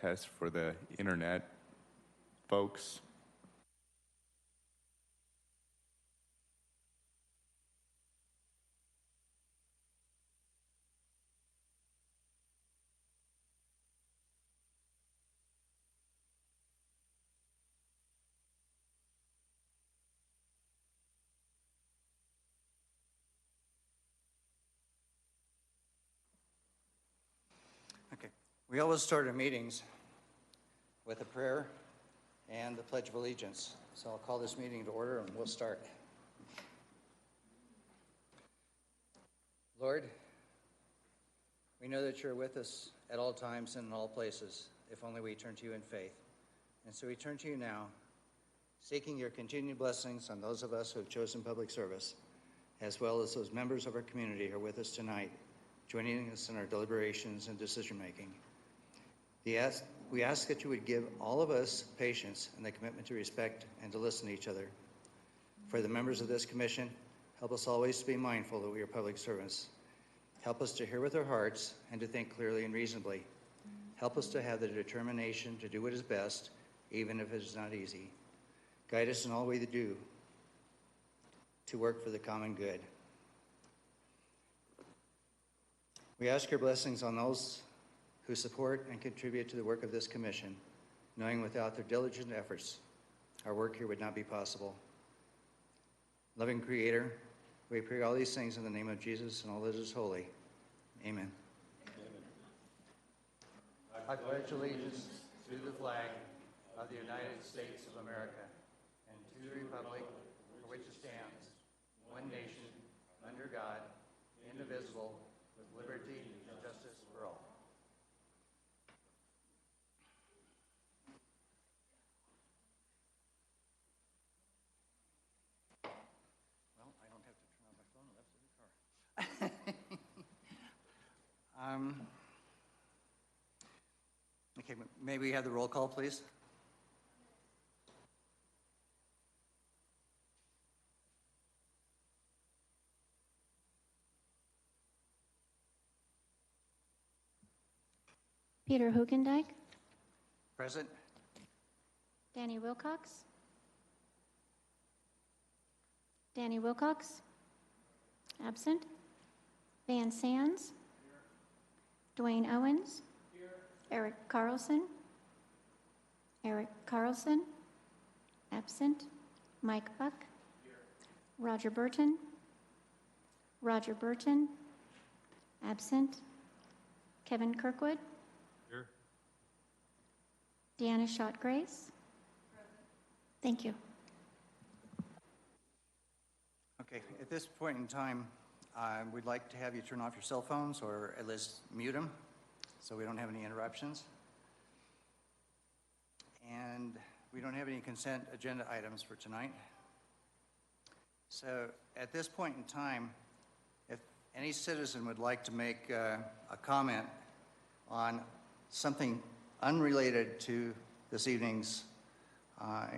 test for the internet folks. Okay. We always start our meetings with a prayer and the Pledge of Allegiance. So I'll call this meeting to order and we'll start. Lord, we know that you're with us at all times and in all places, if only we turn to you in faith. And so we turn to you now, seeking your continued blessings on those of us who have chosen public service, as well as those members of our community who are with us tonight, joining us in our deliberations and decision-making. We ask that you would give all of us patience and the commitment to respect and to listen to each other. For the members of this commission, help us always to be mindful that we are public servants. Help us to hear with our hearts and to think clearly and reasonably. Help us to have the determination to do what is best, even if it is not easy. Guide us in all we do to work for the common good. We ask your blessings on those who support and contribute to the work of this commission, knowing without their diligent efforts, our work here would not be possible. Loving Creator, we pray all these things in the name of Jesus and all that is holy. Amen. I pledge allegiance to the flag of the United States of America and to the republic for which it stands, one nation, under God, indivisible, with liberty and justice for all. Well, I don't have to turn on my phone, that's in the car. Okay, may we have the roll call, please? Peter Hoogendijk. Present. Danny Wilcox. Danny Wilcox. Absent. Van Sands. Dwayne Owens. Eric Carlson. Eric Carlson. Absent. Mike Buck. Roger Burton. Roger Burton. Absent. Kevin Kirkwood. Here. Deanna Schott-Grace. Thank you. Okay, at this point in time, we'd like to have you turn off your cell phones or at least mute them so we don't have any interruptions. And we don't have any consent agenda items for tonight. So at this point in time, if any citizen would like to make a comment on something unrelated to this evening's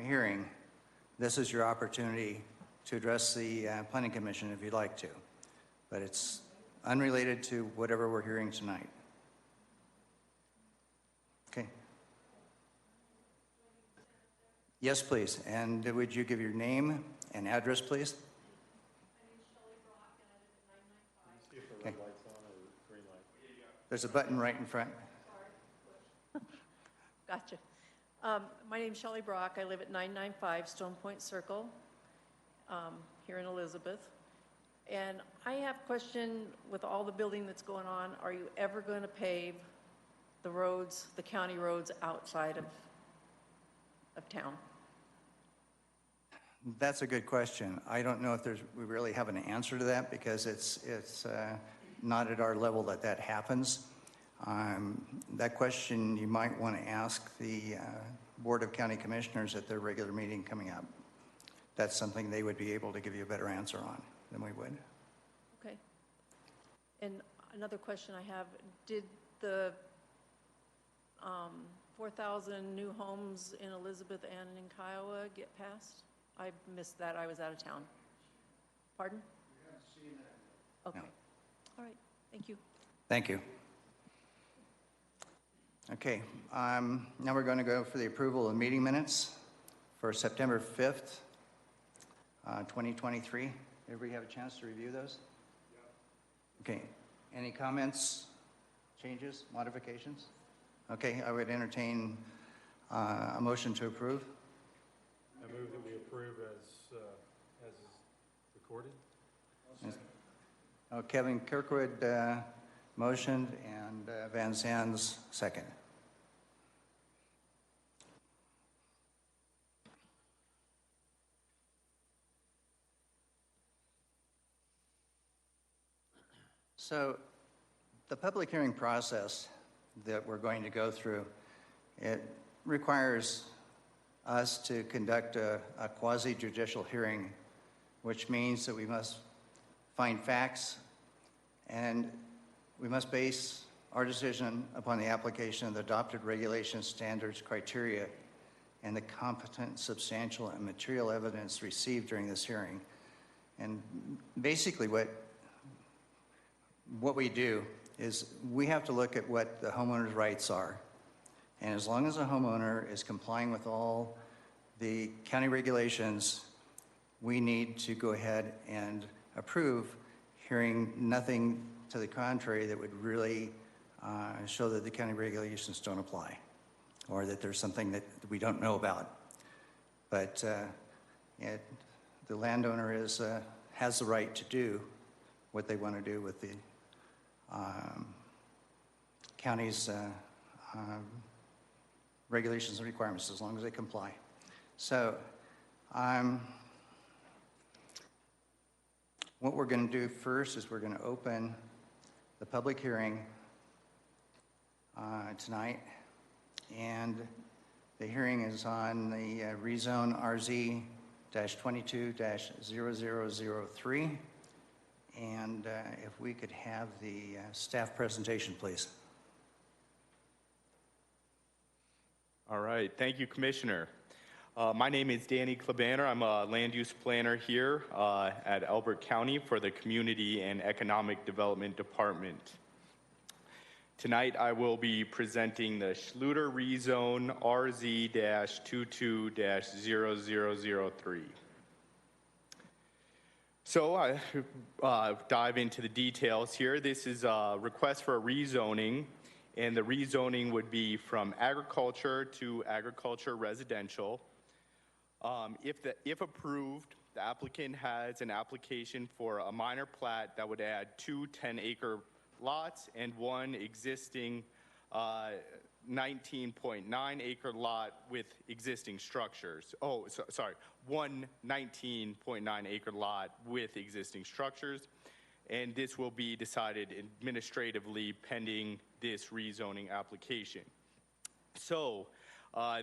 hearing, this is your opportunity to address the Planning Commission if you'd like to. But it's unrelated to whatever we're hearing tonight. Okay. Yes, please. And would you give your name and address, please? My name is Shelley Brock, and I live at 995. See if the red light's on or the green light. There's a button right in front. Gotcha. My name's Shelley Brock. I live at 995 Stone Point Circle here in Elizabeth. And I have a question with all the building that's going on. Are you ever going to pave the roads, the county roads outside of town? That's a good question. I don't know if we really have an answer to that because it's not at our level that happens. That question you might want to ask the Board of County Commissioners at their regular meeting coming up. That's something they would be able to give you a better answer on than we would. Okay. And another question I have, did the 4,000 new homes in Elizabeth and in Kiowa get passed? I missed that. I was out of town. Pardon? We haven't seen that. Okay. No. All right. Thank you. Thank you. Okay, now we're going to go for the approval of meeting minutes for September 5th, 2023. Everybody have a chance to review those? Okay, any comments, changes, modifications? Okay, I would entertain a motion to approve. I move that we approve as is recorded. Kevin Kirkwood motioned and Van Zandt second. So the public hearing process that we're going to go through, it requires us to conduct a quasi-judicial hearing, which means that we must find facts and we must base our decision upon the application of the adopted regulations, standards, criteria, and the competent, substantial, and material evidence received during this hearing. And basically what we do is we have to look at what the homeowner's rights are. And as long as the homeowner is complying with all the county regulations, we need to go ahead and approve, hearing nothing to the contrary that would really show that the county regulations don't apply or that there's something that we don't know about. But the landowner has the right to do what they want to do with the county's regulations and requirements as long as they comply. So what we're going to do first is we're going to open the public hearing tonight, and the hearing is on the rezone RZ-22-0003. And if we could have the staff presentation, please. All right, thank you, Commissioner. My name is Danny Klebaner. I'm a land use planner here at Elbert County for the Community and Economic Development Department. Tonight, I will be presenting the Schluter rezone RZ-22-0003. So I dive into the details here. This is a request for a rezoning, and the rezoning would be from agriculture to agriculture residential. If approved, the applicant has an application for a minor plat that would add 2 10-acre lots and one existing 19.9 acre lot with existing structures. One 19.9 acre lot with existing structures. And this will be decided administratively pending this rezoning application. So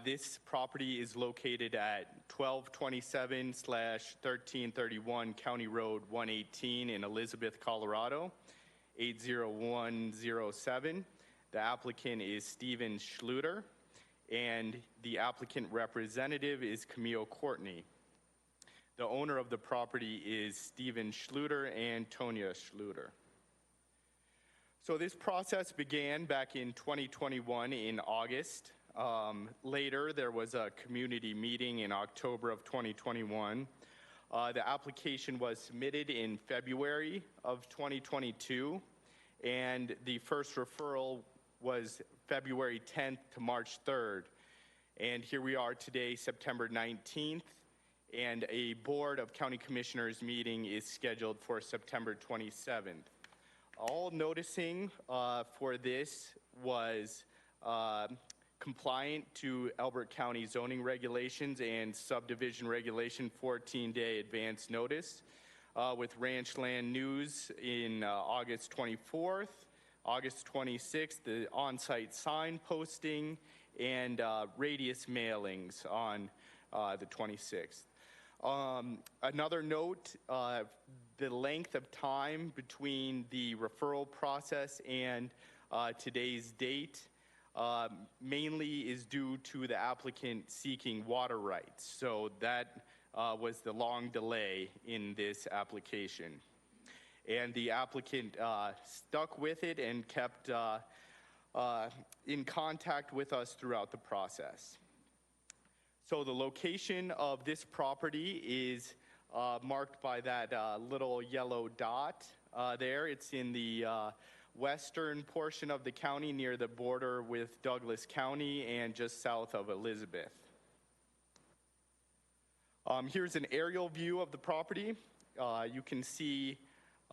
this property is located at 1227/1331 County Road 118 in Elizabeth, Colorado, 80107. The applicant is Stephen Schluter, and the applicant representative is Camille Courtney. The owner of the property is Stephen Schluter and Tonya Schluter. So this process began back in 2021 in August. Later, there was a community meeting in October of 2021. The application was submitted in February of 2022, and the first referral was February 10th to March 3rd. And here we are today, September 19th, and a Board of County Commissioners meeting is scheduled for September 27th. All noticing for this was compliant to Elbert County zoning regulations and subdivision regulation 14-day advance notice with Ranch Land News in August 24th, August 26th, the on-site sign posting, and radius mailings on the 26th. Another note, the length of time between the referral process and today's date mainly is due to the applicant seeking water rights. So that was the long delay in this application. And the applicant stuck with it and kept in contact with us throughout the process. So the location of this property is marked by that little yellow dot there. It's in the western portion of the county near the border with Douglas County and just south of Elizabeth. Here's an aerial view of the property. You can see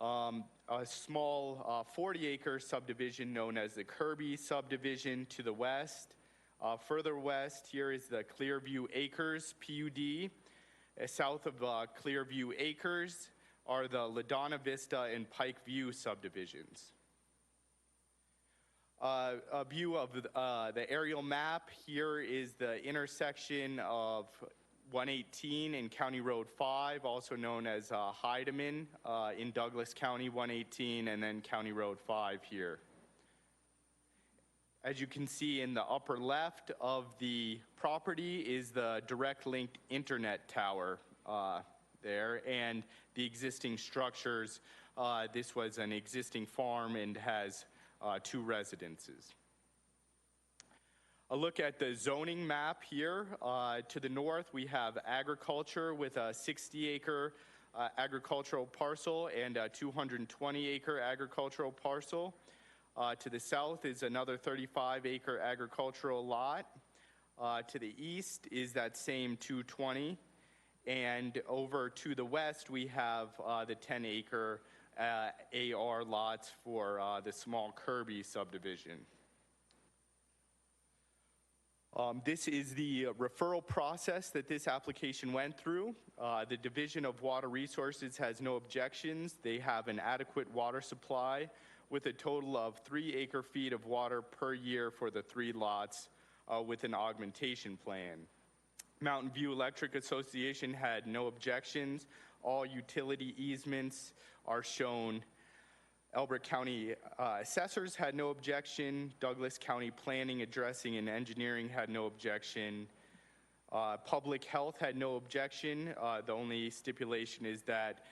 a small 40-acre subdivision known as the Kirby subdivision to the west. Further west, here is the Clearview Acres PUD. South of Clearview Acres are the LaDonna Vista and Pike View subdivisions. A view of the aerial map. Here is the intersection of 118 and County Road 5, also known as Heidemann in Douglas County, 118, and then County Road 5 here. As you can see in the upper left of the property is the direct linked internet tower there, and the existing structures. This was an existing farm and has 2 residences. A look at the zoning map here. To the north, we have agriculture with a 60-acre agricultural parcel and a 220-acre agricultural parcel. To the south is another 35-acre agricultural lot. To the east is that same 220. And over to the west, we have the 10-acre AR lots for the small Kirby subdivision. This is the referral process that this application went through. The Division of Water Resources has no objections. They have an adequate water supply with a total of 3 acre-feet of water per year for the 3 lots with an augmentation plan. Mountain View Electric Association had no objections. All utility easements are shown. Elbert County assessors had no objection. Douglas County Planning, Addressing, and Engineering had no objection. Public Health had no objection. The only stipulation is that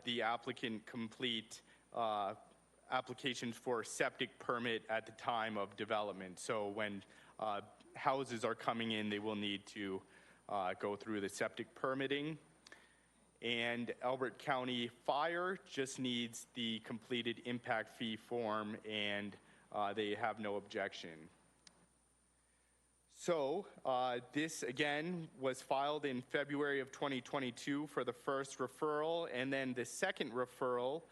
the applicant complete applications for septic permit at the time of development. So when houses are coming in, they will need to go through the septic permitting. And Elbert County Fire just needs the completed impact fee form, and they have no objection. So this, again, was filed in February of 2022 for the first referral, and then the second referral.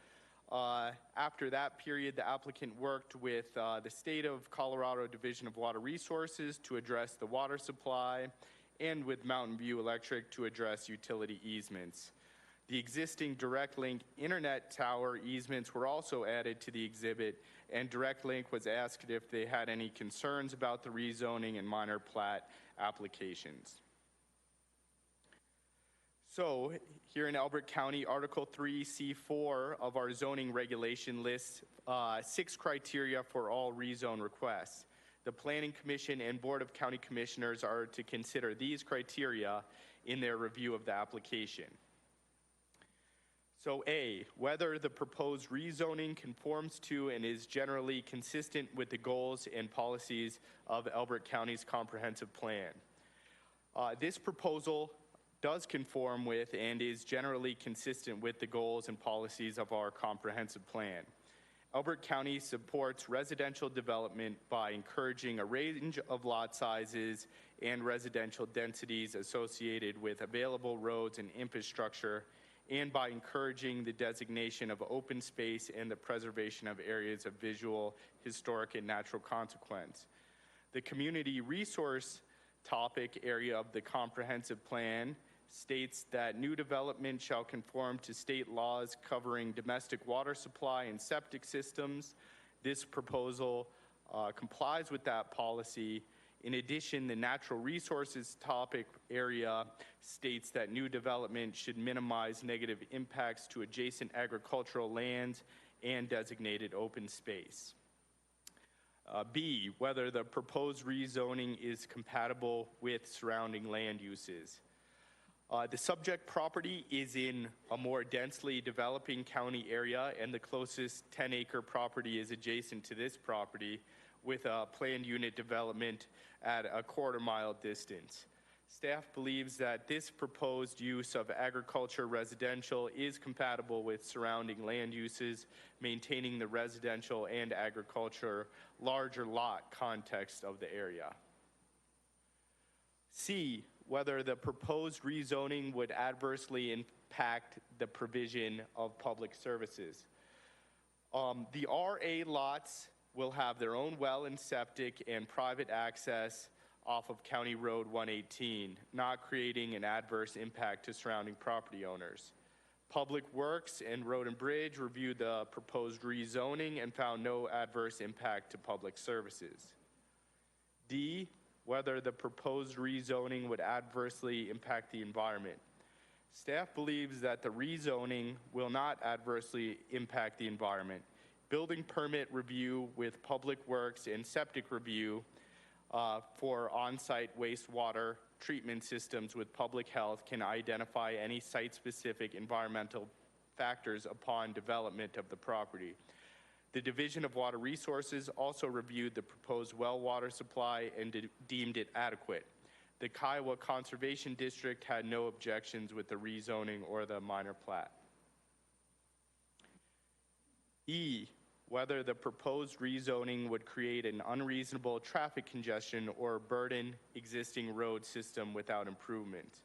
After that period, the applicant worked with the State of Colorado Division of Water Resources to address the water supply, and with Mountain View Electric to address utility easements. The existing Direct Link internet tower easements were also added to the exhibit, and Direct Link was asked if they had any concerns about the rezoning and minor plat applications. So here in Elbert County, Article 3C4 of our zoning regulation lists 6 criteria for all rezone requests. The Planning Commission and Board of County Commissioners are to consider these criteria in their review of the application. So A, whether the proposed rezoning conforms to and is generally consistent with the goals and policies of Elbert County's comprehensive plan. This proposal does conform with and is generally consistent with the goals and policies of our comprehensive plan. Elbert County supports residential development by encouraging a range of lot sizes and residential densities associated with available roads and infrastructure, and by encouraging the designation of open space and the preservation of areas of visual, historic, and natural consequence. The community resource topic area of the comprehensive plan states that new development shall conform to state laws covering domestic water supply and septic systems. This proposal complies with that policy. In addition, the natural resources topic area states that new development should minimize negative impacts to adjacent agricultural lands and designated open space. B, whether the proposed rezoning is compatible with surrounding land uses. The subject property is in a more densely developing county area, and the closest 10-acre property is adjacent to this property, with a planned unit development at a quarter-mile distance. Staff believes that this proposed use of agriculture residential is compatible with surrounding land uses, maintaining the residential and agriculture larger lot context of the area. C, whether the proposed rezoning would adversely impact the provision of public services. The RA lots will have their own well and septic and private access off of County Road 118, not creating an adverse impact to surrounding property owners. Public Works and Road and Bridge reviewed the proposed rezoning and found no adverse impact to public services. D, whether the proposed rezoning would adversely impact the environment. Staff believes that the rezoning will not adversely impact the environment. Building permit review with Public Works and septic review for on-site wastewater treatment systems with public health can identify any site-specific environmental factors upon development of the property. The Division of Water Resources also reviewed the proposed well water supply and deemed it adequate. The Kiowa Conservation District had no objections with the rezoning or the minor plat. E, whether the proposed rezoning would create an unreasonable traffic congestion or burden existing road system without improvement.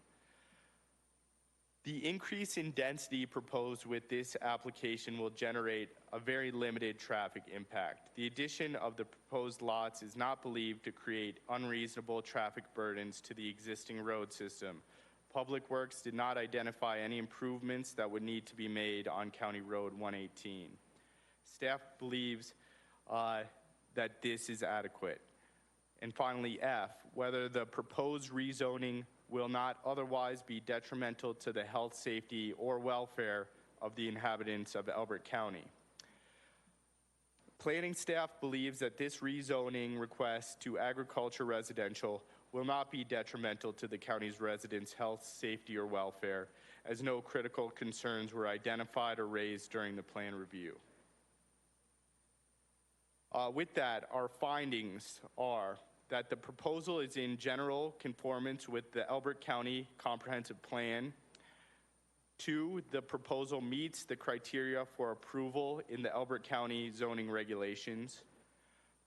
The increase in density proposed with this application will generate a very limited traffic impact. The addition of the proposed lots is not believed to create unreasonable traffic burdens to the existing road system. Public Works did not identify any improvements that would need to be made on County Road 118. Staff believes that this is adequate. And finally, F, whether the proposed rezoning will not otherwise be detrimental to the health, safety, or welfare of the inhabitants of Elbert County. Planning staff believes that this rezoning request to agriculture residential will not be detrimental to the county's residents' health, safety, or welfare, as no critical concerns were identified or raised during the plan review. With that, our findings are that the proposal is in general conformance with the Elbert County Comprehensive Plan. 2, the proposal meets the criteria for approval in the Elbert County zoning regulations.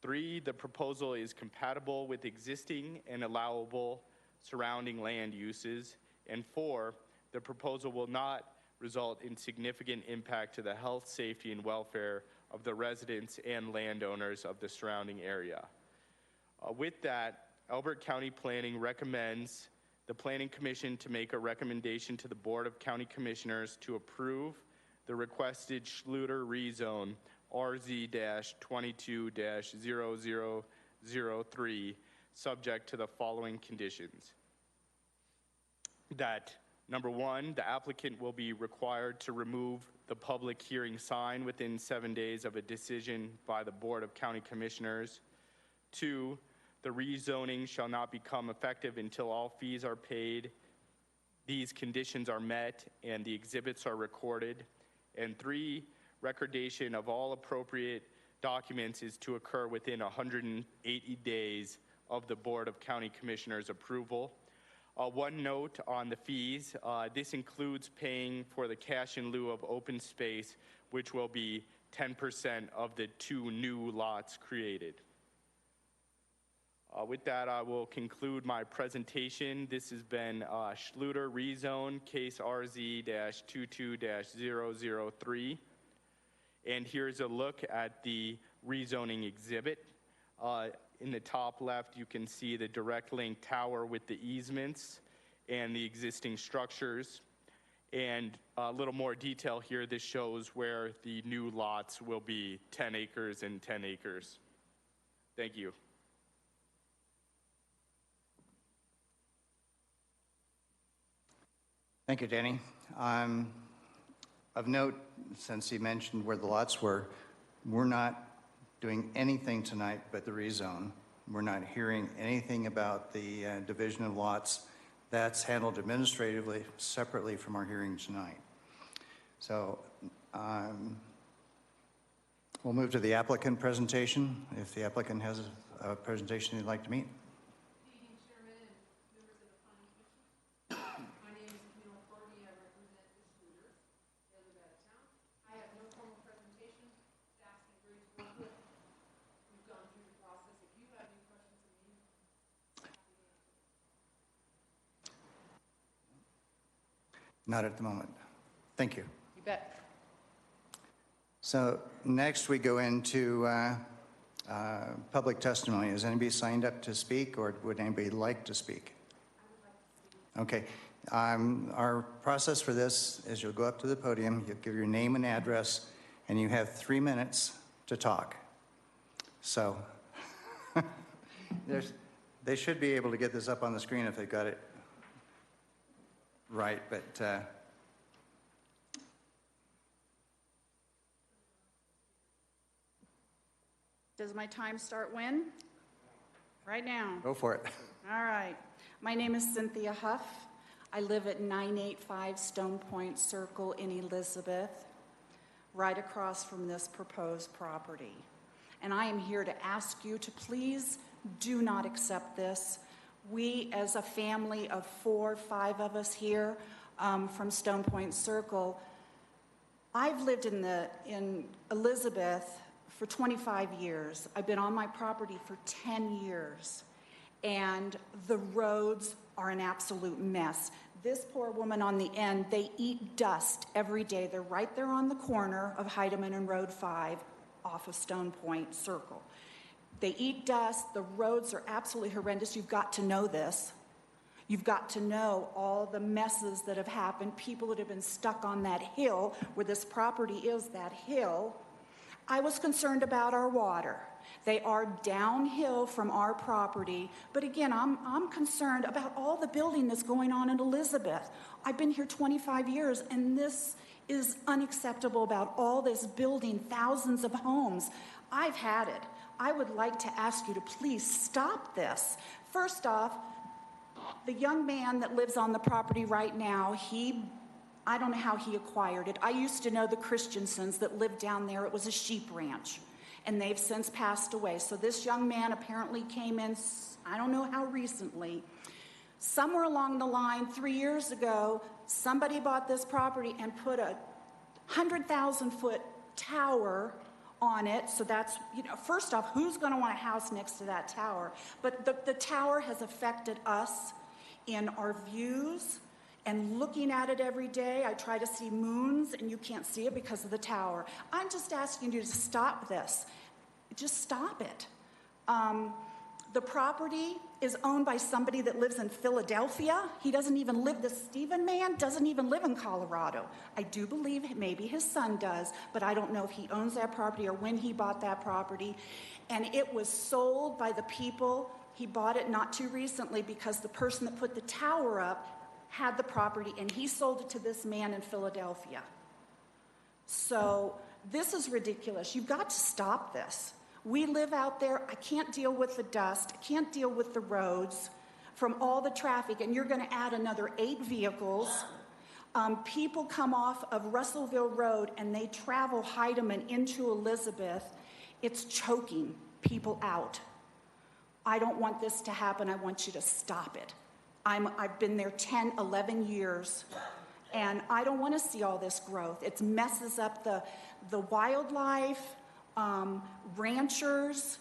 3, the proposal is compatible with existing and allowable surrounding land uses. And 4, the proposal will not result in significant impact to the health, safety, and welfare of the residents and landowners of the surrounding area. With that, Elbert County Planning recommends the Planning Commission to make a recommendation to the Board of County Commissioners to approve the requested Schluter rezone RZ-22-0003, subject to the following conditions. That, number 1, the applicant will be required to remove the public hearing sign within 7 days of a decision by the Board of County Commissioners. 2, the rezoning shall not become effective until all fees are paid, these conditions are met, and the exhibits are recorded. And 3, recordation of all appropriate documents is to occur within 180 days of the Board of County Commissioners' approval. One note on the fees, this includes paying for the cash in lieu of open space, which will be 10% of the 2 new lots created. With that, I will conclude my presentation. This has been Schluter Rezone, case RZ-22-003. And here's a look at the rezoning exhibit. In the top left, you can see the direct link tower with the easements and the existing structures. And a little more detail here, this shows where the new lots will be 10 acres and 10 acres. Thank you. Thank you, Danny. Of note, since he mentioned where the lots were, we're not doing anything tonight but the rezone. We're not hearing anything about the division of lots. That's handled administratively separately from our hearing tonight. So We'll move to the applicant presentation, if the applicant has a presentation he'd like to meet. Good evening, Chairman and members of the Planning Commission. My name is Camille Courtney. I represent the Schroeders. They live out of town. I have no formal presentation. Staff's been great to work with. We've gone through the process. If you have any questions of me, I'm happy to answer them. Not at the moment. Thank you. You bet. So next we go into public testimony. Is anybody signed up to speak, or would anybody like to speak? Okay. Our process for this is you'll go up to the podium, you'll give your name and address, and you have 3 minutes to talk. So they should be able to get this up on the screen if they've got it right, but Does my time start when? Right now. go for it. All right. My name is Cynthia Huff. I live at 985 Stone Point Circle in Elizabeth, right across from this proposed property. And I am here to ask you to please do not accept this. We, as a family of 4 or 5 of us here from Stone Point Circle, I've lived in Elizabeth for 25 years. I've been on my property for 10 years, and the roads are an absolute mess. This poor woman on the end, they eat dust every day. They're right there on the corner of Heidemann and Road 5 off of Stone Point Circle. They eat dust. The roads are absolutely horrendous. You've got to know this. You've got to know all the messes that have happened, people that have been stuck on that hill where this property is, that hill. I was concerned about our water. They are downhill from our property, but again, I'm concerned about all the building that's going on in Elizabeth. I've been here 25 years, and this is unacceptable about all this building, thousands of homes. I've had it. I would like to ask you to please stop this. First off, the young man that lives on the property right now, I don't know how he acquired it. I used to know the Christiansons that lived down there. It was a sheep ranch, and they've since passed away. So this young man apparently came in, I don't know how recently. Somewhere along the line, 3 years ago, somebody bought this property and put a 100,000-foot tower on it. So that's, first off, who's going to want a house next to that tower? But the tower has affected us in our views. And looking at it every day, I try to see moons, and you can't see it because of the tower. I'm just asking you to stop this. Just stop it. The property is owned by somebody that lives in Philadelphia. He doesn't even live, the Stephen man doesn't even live in Colorado. I do believe maybe his son does, but I don't know if he owns that property or when he bought that property. And it was sold by the people. He bought it not too recently because the person that put the tower up had the property, and he sold it to this man in Philadelphia. So this is ridiculous. You've got to stop this. We live out there. I can't deal with the dust. I can't deal with the roads from all the traffic, and you're going to add another 8 vehicles. People come off of Russellville Road, and they travel Heidemann into Elizabeth. It's choking people out. I don't want this to happen. I want you to stop it. I've been there 10, 11 years, and I don't want to see all this growth. It messes up the wildlife, ranchers,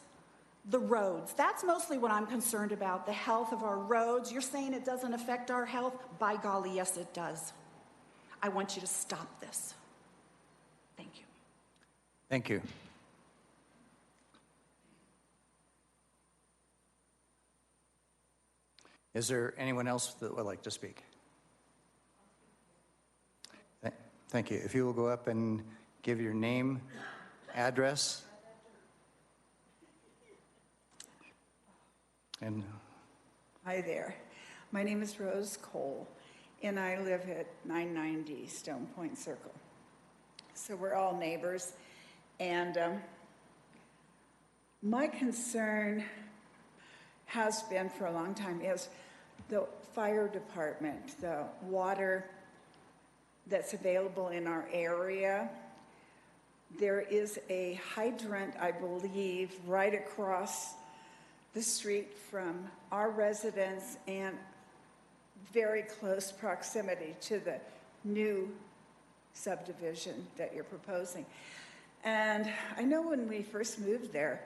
the roads. That's mostly what I'm concerned about, the health of our roads. You're saying it doesn't affect our health? By golly, yes, it does. I want you to stop this. Thank you. Thank you. Is there anyone else that would like to speak? Thank you. If you will go up and give your name, address, and Hi there. My name is Rose Cole, and I live at 990 Stone Point Circle. So we're all neighbors, and my concern has been for a long time is the fire department, the water that's available in our area. there is a hydrant, I believe, right across the street from our residence and very close proximity to the new subdivision that you're proposing. And I know when we first moved there,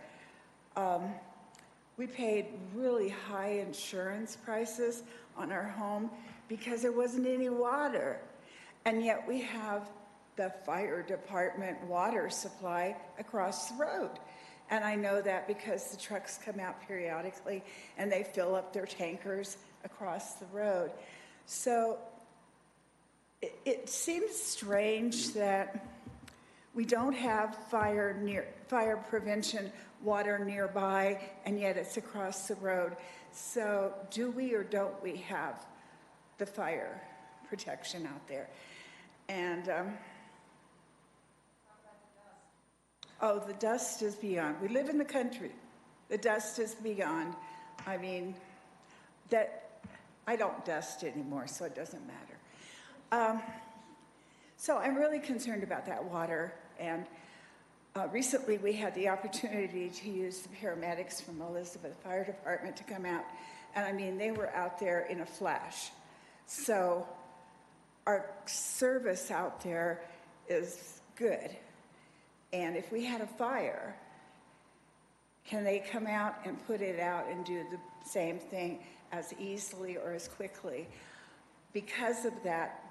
we paid really high insurance prices on our home because there wasn't any water. And yet we have the fire department water supply across the road. And I know that because the trucks come out periodically and they fill up their tankers across the road. So it seems strange that we don't have fire prevention water nearby, and yet it's across the road. So do we or don't we have the fire protection out there? And oh, the dust is beyond. We live in the country. The dust is beyond. I mean, I don't dust anymore, so it doesn't matter. So I'm really concerned about that water. And recently we had the opportunity to use the paramedics from Elizabeth Fire Department to come out. And I mean, they were out there in a flash. So our service out there is good. And if we had a fire, can they come out and put it out and do the same thing as easily or as quickly? Because of that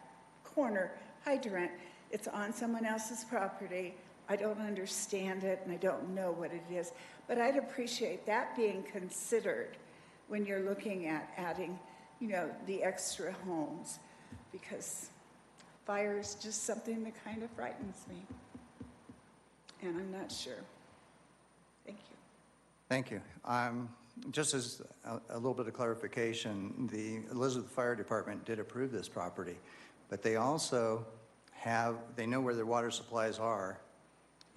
corner hydrant, it's on someone else's property. I don't understand it and I don't know what it is, but I'd appreciate that being considered when you're looking at adding, the extra homes, because fire is just something that kind of frightens me. And I'm not sure. Thank you. Thank you. Just as a little bit of clarification, the Elizabeth Fire Department did approve this property, but they also they know where their water supplies are,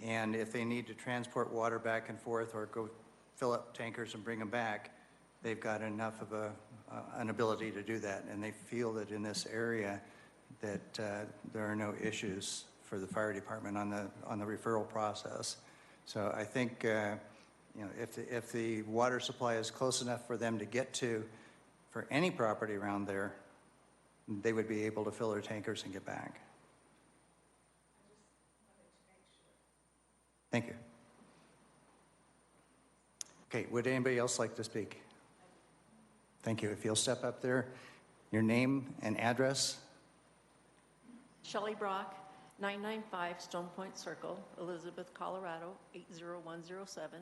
and if they need to transport water back and forth or go fill up tankers and bring them back, they've got enough of an ability to do that, and they feel that in this area that there are no issues for the fire department on the referral process. So I think if the water supply is close enough for them to get to for any property around there, they would be able to fill their tankers and get back. Thank you. Okay, would anybody else like to speak? Thank you. If you'll step up there, your name and address. Shelley Brock, 995 Stone Point Circle, Elizabeth, Colorado, 80107.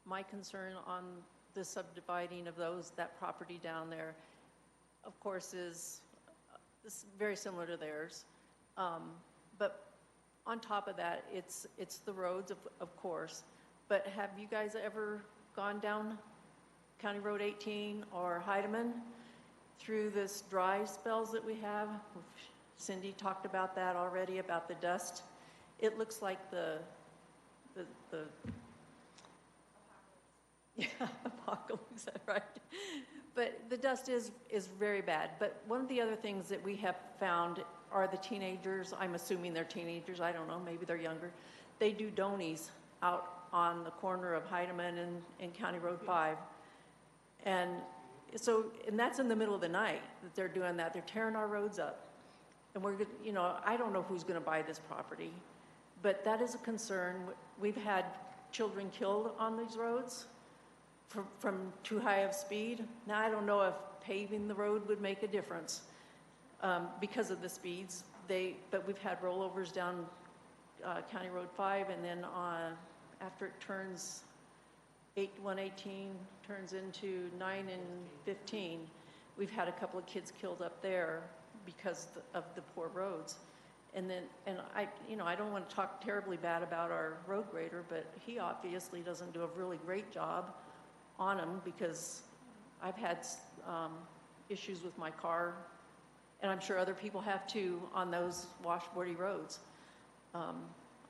My concern on the subdividing of that property down there, of course, is very similar to theirs. But on top of that, it's the roads, of course. But have you guys ever gone down County Road 18 or Heidemann through this dry spells that we have? Cindy talked about that already, about the dust. It looks like the yeah, apocalypse, right? But the dust is very bad. But one of the other things that we have found are the teenagers. I'm assuming they're teenagers. I don't know. Maybe they're younger. They do donies out on the corner of Heidemann and County Road 5. And that's in the middle of the night that they're doing that. They're tearing our roads up. And I don't know who's going to buy this property, but that is a concern. We've had children killed on these roads from too high of speed. Now, I don't know if paving the road would make a difference because of the speeds. But we've had rollovers down County Road 5, and then after it turns 118 turns into 9 and 15, we've had a couple of kids killed up there because of the poor roads. And I don't want to talk terribly bad about our road grader, but he obviously doesn't do a really great job on them, because I've had issues with my car, and I'm sure other people have too, on those washboardy roads.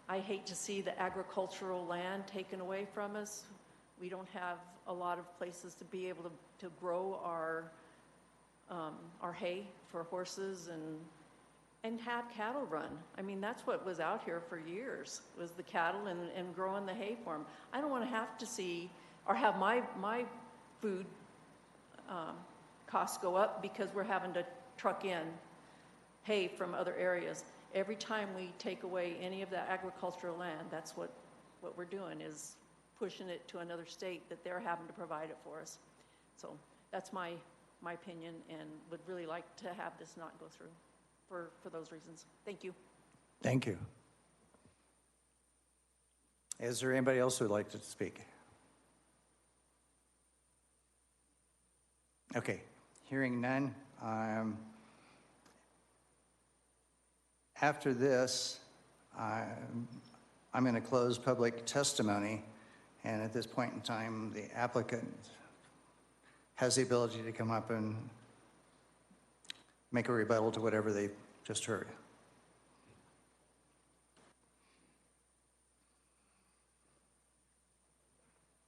I hate to see the agricultural land taken away from us. We don't have a lot of places to be able to grow our hay for horses, and have cattle run. I mean, that's what was out here for years, was the cattle and growing the hay for them. I don't want to have to see, or have my food costs go up because we're having to truck in hay from other areas. Every time we take away any of that agricultural land, that's what we're doing, is pushing it to another state that they're having to provide it for us. So that's my opinion, and would really like to have this not go through for those reasons. Thank you. Thank you. Is there anybody else who would like to speak? Okay, hearing none. After this, I'm going to close public testimony, and at this point in time, the applicant has the ability to come up and make a rebuttal to whatever they just heard.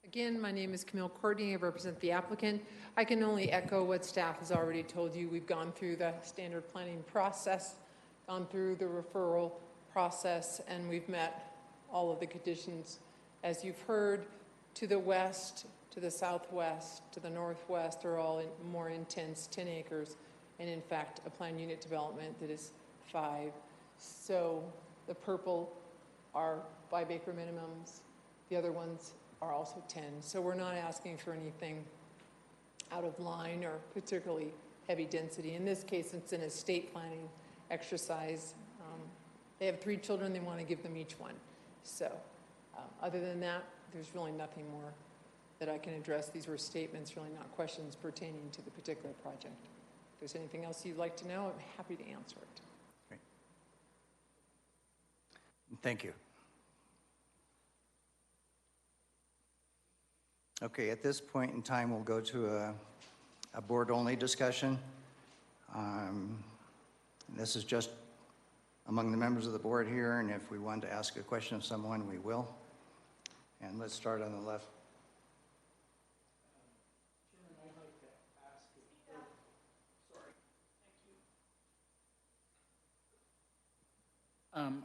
Again, my name is Camille Courtney. I represent the applicant. I can only echo what staff has already told you. We've gone through the standard planning process, gone through the referral process, and we've met all of the conditions. As you've heard, to the west, to the southwest, to the northwest are all more intense, 10 acres, and in fact, a planned unit development that is 5. So the purple are 5 acre minimums. The other ones are also 10. So we're not asking for anything out of line or particularly heavy density. In this case, it's an estate planning exercise. They have 3 children, they want to give them each one. So other than that, there's really nothing more that I can address. These were statements, really not questions pertaining to the particular project. If there's anything else you'd like to know, I'm happy to answer it. Great. Thank you. Okay, at this point in time, we'll go to a board-only discussion. This is just among the members of the board here, and if we want to ask a question of someone, we will. And let's start on the left.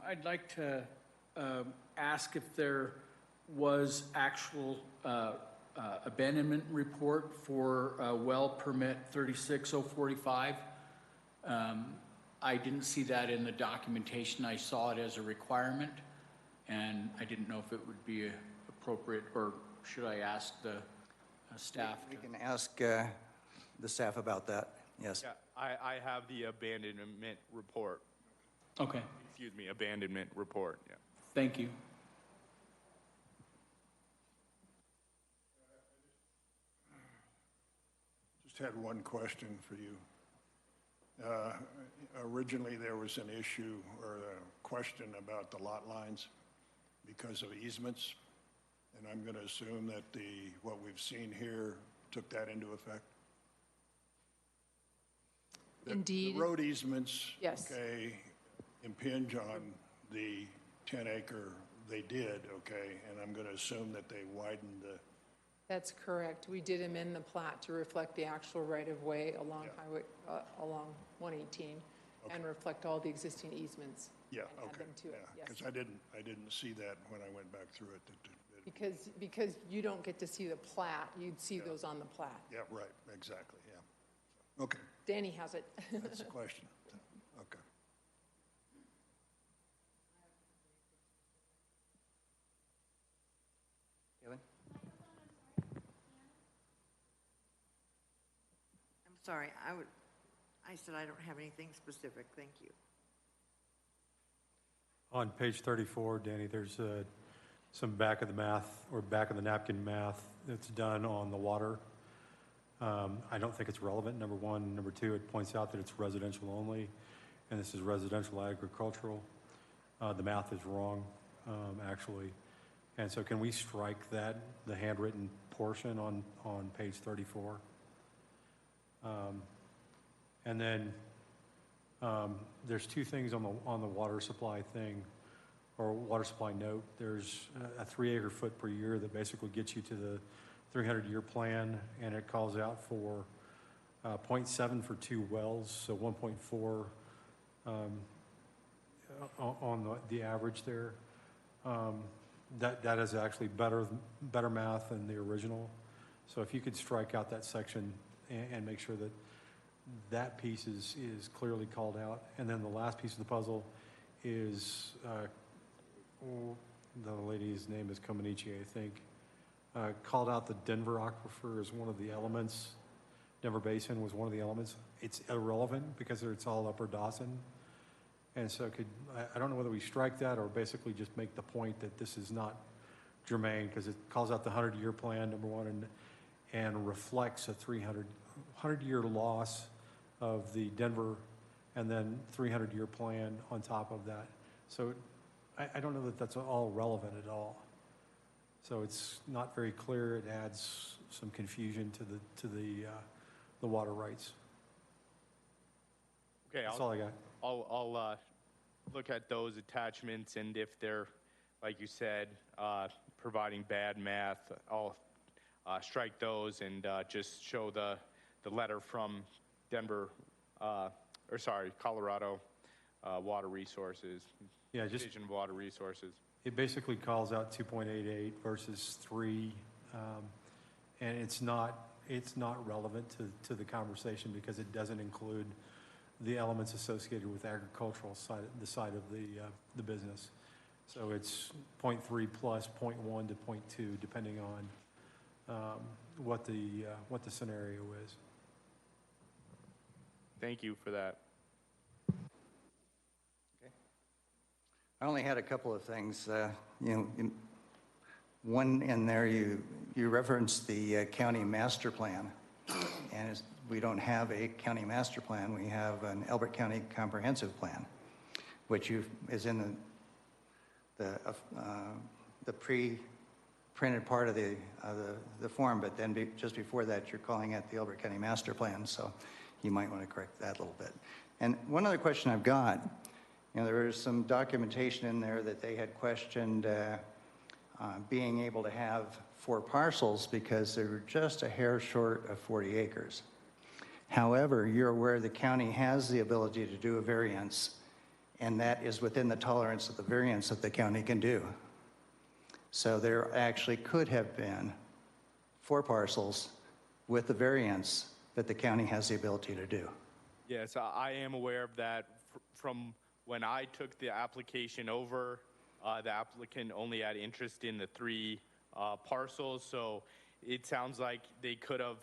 I'd like to ask if there was actual abandonment report for well permit 36045. I didn't see that in the documentation. I saw it as a requirement, and I didn't know if it would be appropriate, or should I ask the staff? We can ask the staff about that. Yes. Yeah, I have the abandonment report. Okay. Excuse me, abandonment report. Yeah. Thank you. Just had one question for you. Originally, there was an issue or a question about the lot lines because of easements, and I'm going to assume that what we've seen here took that into effect. Indeed. The road easements, Yes. okay, impinge on the 10-acre. They did, okay, and I'm going to assume that they widened the. That's correct. We did amend the plat to reflect the actual right-of-way along highway, along 118, and reflect all the existing easements. Yeah, and add okay. them to it, yes. Because I didn't see that when I went back through it. Because you don't get to see the plat, you'd see those on the plat. Yeah, right, exactly, yeah. Okay, Danny has it. that's the question. Okay. Kevin? I'm sorry, I said I don't have anything specific, thank you. On page 34, Danny, there's some back of the math, or back of the napkin math that's done on the water. I don't think it's relevant, number one. Number two, it points out that it's residential only, and this is residential agricultural. The math is wrong, actually. And so can we strike that, the handwritten portion on page 34? And then there's 2 things on the water supply thing, or water supply note. There's a 3 acre foot per year that basically gets you to the 300-year plan, and it calls out for 0.7 for 2 wells, so 1.4 on the average there. That is actually better math than the original. So if you could strike out that section and make sure that that piece is clearly called out. And then the last piece of the puzzle is, the lady's name is Komanichi, I think, called out the Denver aquifer as one of the elements. Denver Basin was one of the elements. It's irrelevant because it's all upper Dawson. And so I don't know whether we strike that or basically just make the point that this is not germane because it calls out the 100-year plan, number one, and reflects a 100-year loss of the Denver and then 300-year plan on top of that. So I don't know that that's all relevant at all. So it's not very clear. It adds some confusion to the water rights. Okay, That's all I got. I'll look at those attachments, and if they're, like you said, providing bad math, I'll strike those and just show the letter from Colorado Water Resources. Yeah, just Division of Water Resources. it basically calls out 2.88 versus 3, and it's not relevant to the conversation because it doesn't include the elements associated with agricultural side, the side of the business. So it's 0.3 plus 0.1 to 0.2, depending on what the scenario is. Thank you for that. I only had a couple of things. One in there, you referenced the county master plan, and we don't have a county master plan. We have an Elbert County comprehensive plan, which is in the pre-printed part of the form, but then just before that, you're calling it the Elbert County master plan. So you might want to correct that a little bit. And one other question I've got. There was some documentation in there that they had questioned being able to have 4 parcels because they were just a hair short of 40 acres. However, you're aware the county has the ability to do a variance, and that is within the tolerance of the variance that the county can do. So there actually could have been 4 parcels with the variance that the county has the ability to do. Yes, I am aware of that. From when I took the application over, the applicant only had interest in the 3 parcels, so it sounds like they could have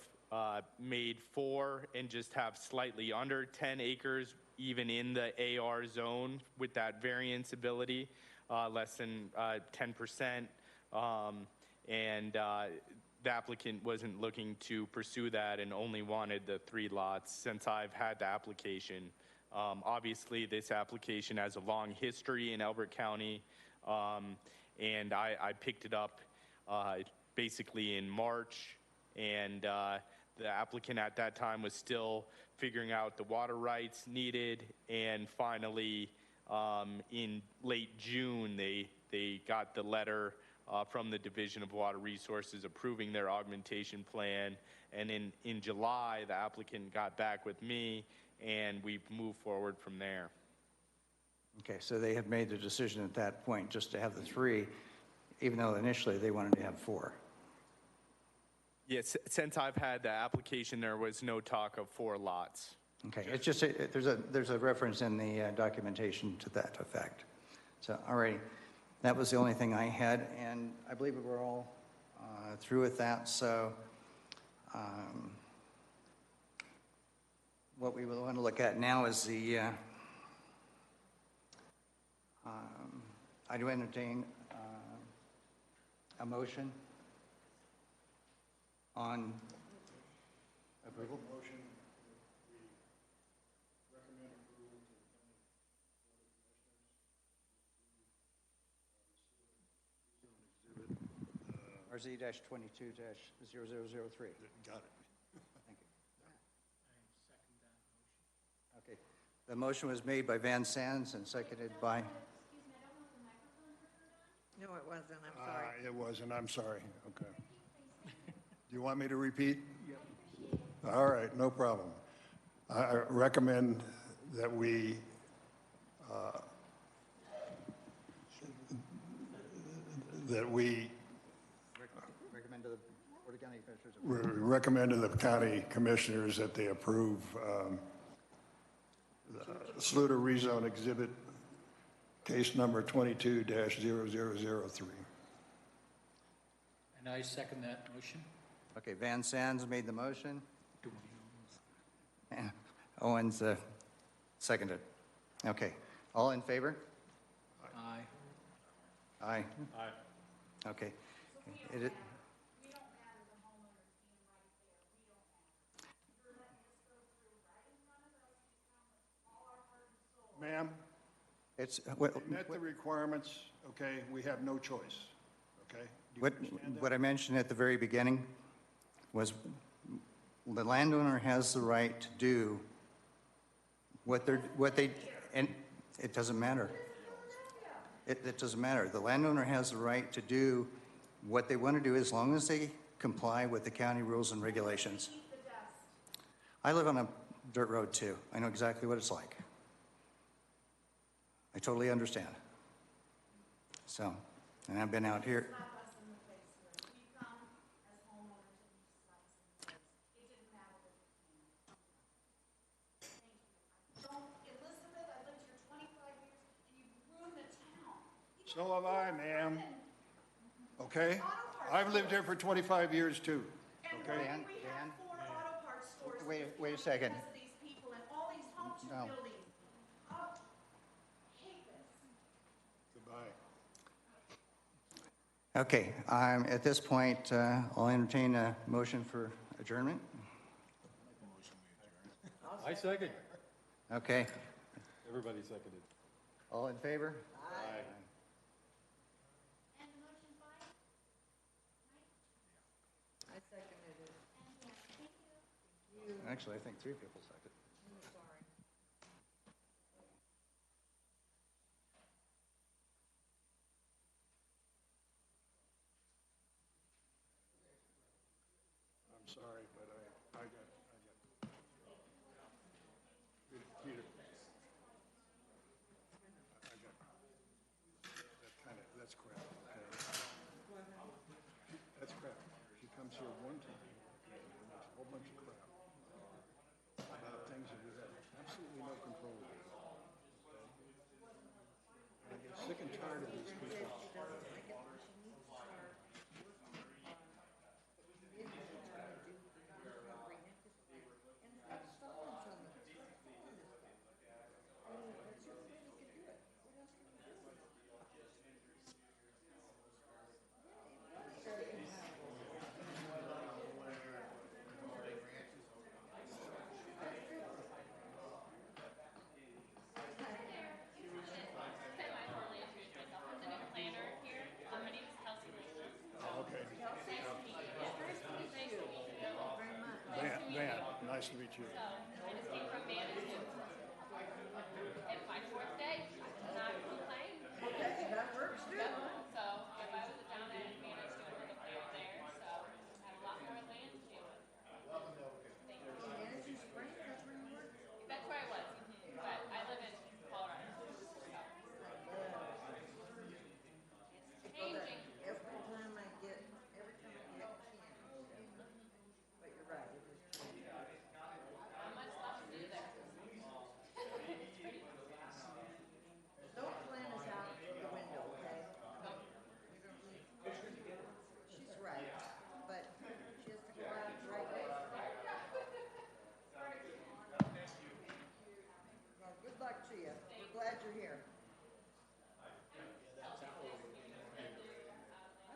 made 4 and just have slightly under 10 acres, even in the AR zone with that variance ability, less than 10%. And the applicant wasn't looking to pursue that and only wanted the 3 lots since I've had the application. Obviously, this application has a long history in Elbert County, and I picked it up basically in March, and the applicant at that time was still figuring out the water rights needed, and finally, in late June, they got the letter from the Division of Water Resources approving their augmentation plan, and in July, the applicant got back with me, and we've moved forward from there. Okay, so they have made the decision at that point just to have the 3, even though initially they wanted to have 4. Yes, since I've had the application, there was no talk of 4 lots. Okay, it's just, there's a reference in the documentation to that effect. So, all right, that was the only thing I had, and I believe we're all through with that, so what we will want to look at now is the, I do entertain a motion on approval. Motion, we recommend approval to the county board of commissioners. RZ-22-0003. Got it. Thank you. Okay. The motion was made by Van Sands and seconded by, No, it wasn't, I'm sorry. It wasn't, I'm sorry, okay. Do you want me to repeat? Yep. All right, no problem. I recommend that we that we Recommend to the Board of County Commissioners. recommend to the county commissioners that they approve the Sluter rezone exhibit case number 22-0003. And I second that motion. Okay, Van Sands made the motion. And Owens seconded. Okay, all in favor? Aye. Aye. Aye. Okay. It- Ma'am, It's, they met the requirements, okay? We have no choice, okay? Do you what, understand that? what I mentioned at the very beginning was the landowner has the right to do what they, and it doesn't matter. It doesn't matter. The landowner has the right to do what they want to do as long as they comply with the county rules and regulations. I live on a dirt road too. I know exactly what it's like. I totally understand. So, and I've been out here. So have I, ma'am. Okay? I've lived here for 25 years too, okay? Dan, We have 4 auto parts stores. wait a second. Because of these people and all these homes you're No. building. Oh, hate this. Goodbye. Okay, at this point, I'll entertain a motion for adjournment. I second. Okay, Everybody seconded. all in favor? Aye. I seconded it. Actually, I think 3 people seconded. I'm sorry, but I got, Peter. That's crap, okay? That's crap. She comes here one time, okay, and makes a whole bunch of crap about things that we have absolutely no control over. I get sick and tired of these people. Van, nice to meet you. I just came from Manhattan. It's my 4th day. I cannot complain. Okay, that works too. So if I was down at managed to work a plant there, so I have a lot more land to deal with. Thank you. Managing Springs, that's where you work? That's where I was, but I live in Colorado. So it's changing. Every time I get a chance. But you're right, it is changing. Not much left to do there. Don't plan us out the window, okay? We don't need, she's right, but she has to go out the right way. Well, good luck to you. We're glad you're here.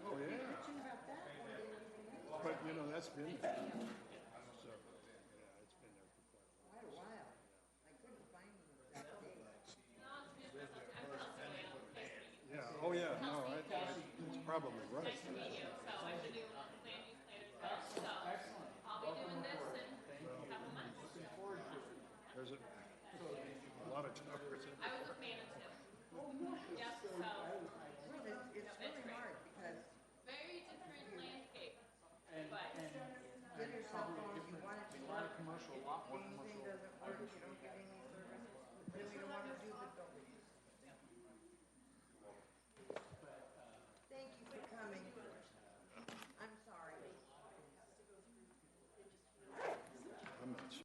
Oh, yeah. But, you know, that's been there. So, yeah, it's been there for quite a while. Quite a while. I couldn't find them that day. Yeah, oh, yeah, no, it's probably right. So I'm the new land use planner. So I'll be doing this in a couple months. There's a lot of talkers